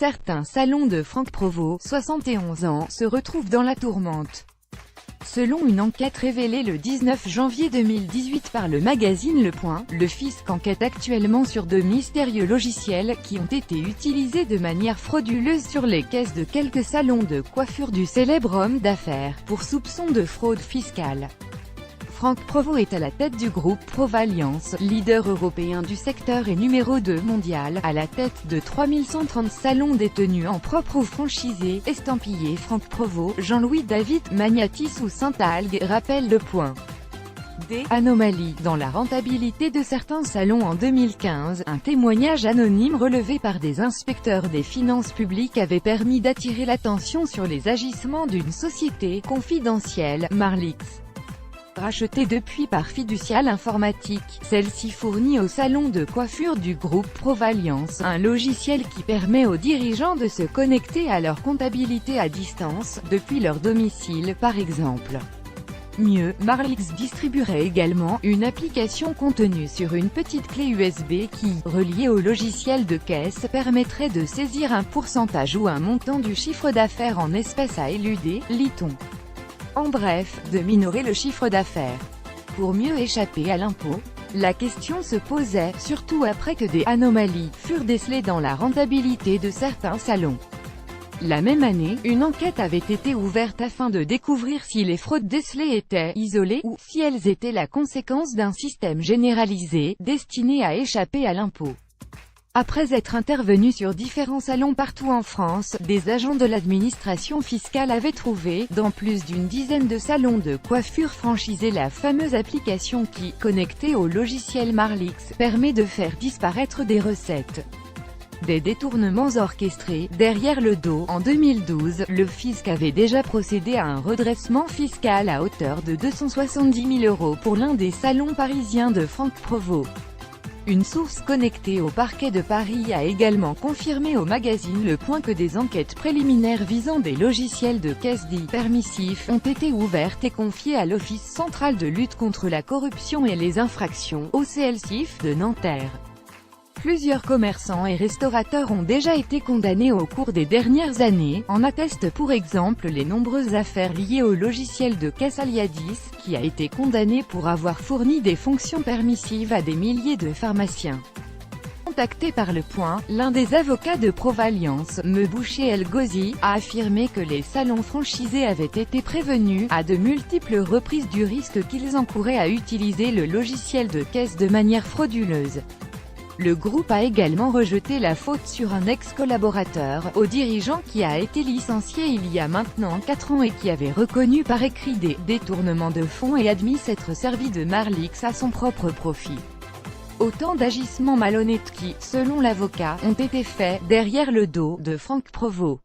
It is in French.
certain salon de Franck Provost, 71 ans, se retrouve dans la tourmente. Selon une enquête révélée le 19 janvier 2018 par le magazine Le Point, le fisc enquête actuellement sur de mystérieux logiciels qui ont été utilisés de manière frauduleuse sur les caisses de quelques salons de coiffure du célèbre homme d'affaires, pour soupçon de fraude fiscale. Franck Provost est à la tête du groupe Provalliance, leader européen du secteur et numéro 2 mondial, à la tête de 3130 salons détenus en propre ou franchisés, estampillés Franck Provost, Jean-Louis David, Magnatis ou Saint-Algue, rappelle Le Point. Des anomalies dans la rentabilité de certains salons en 2015, un témoignage anonyme relevé par des inspecteurs des finances publiques avait permis d'attirer l'attention sur les agissements d'une société confidentielle, Marlix. Rachetée depuis par Fiducial Informatique, celle-ci fournit au salon de coiffure du groupe Provalliance un logiciel qui permet aux dirigeants de se connecter à leur comptabilité à distance, depuis leur domicile par exemple. Mieux, Marlix distribuerait également une application contenue sur une petite clé USB qui, reliée au logiciel de caisse, permettrait de saisir un pourcentage ou un montant du chiffre d'affaires en espèces à éluder, lit-on. En bref, de minorer le chiffre d'affaires. Pour mieux échapper à l'impôt, la question se posait, surtout après que des anomalies furent décelées dans la rentabilité de certains salons. La même année, une enquête avait été ouverte afin de découvrir si les fraudes décelées étaient isolées ou si elles étaient la conséquence d'un système généralisé, destiné à échapper à l'impôt. Après être intervenus sur différents salons partout en France, des agents de l'administration fiscale avaient trouvé, dans plus d'une dizaine de salons de coiffure franchisés, la fameuse application qui, connectée au logiciel Marlix, permet de faire disparaître des recettes. Des détournements orchestrés, derrière le dos. En 2012, le fisc avait déjà procédé à un redressement fiscal à hauteur de 270 000 € pour l'un des salons parisiens de Franck Provost. Une source connectée au parquet de Paris a également confirmé au magazine Le Point que des enquêtes préliminaires visant des logiciels de caisse dits permissifs ont été ouvertes et confiées à l'Office central de lutte contre la corruption et les infractions, OCLCIF, de Nanterre. Plusieurs commerçants et restaurateurs ont déjà été condamnés au cours des dernières années, en attestent pour exemple les nombreuses affaires liées au logiciel de caisse Aliadis, qui a été condamné pour avoir fourni des fonctions permissives à des milliers de pharmaciens. Contacté par Le Point, l'un des avocats de Provalliance, M. Boucher El Ghazi, a affirmé que les salons franchisés avaient été prévenus, à de multiples reprises, du risque qu'ils encouraient à utiliser le logiciel de caisse de manière frauduleuse. Le groupe a également rejeté la faute sur un ex-collaborateur, au dirigeant qui a été licencié il y a maintenant 4 ans et qui avait reconnu par écrit des détournements de fonds et admis s'être servi de Marlix à son propre profit. Autant d'agissements malhonnêtes qui, selon l'avocat, ont été faits derrière le dos de Franck Provost.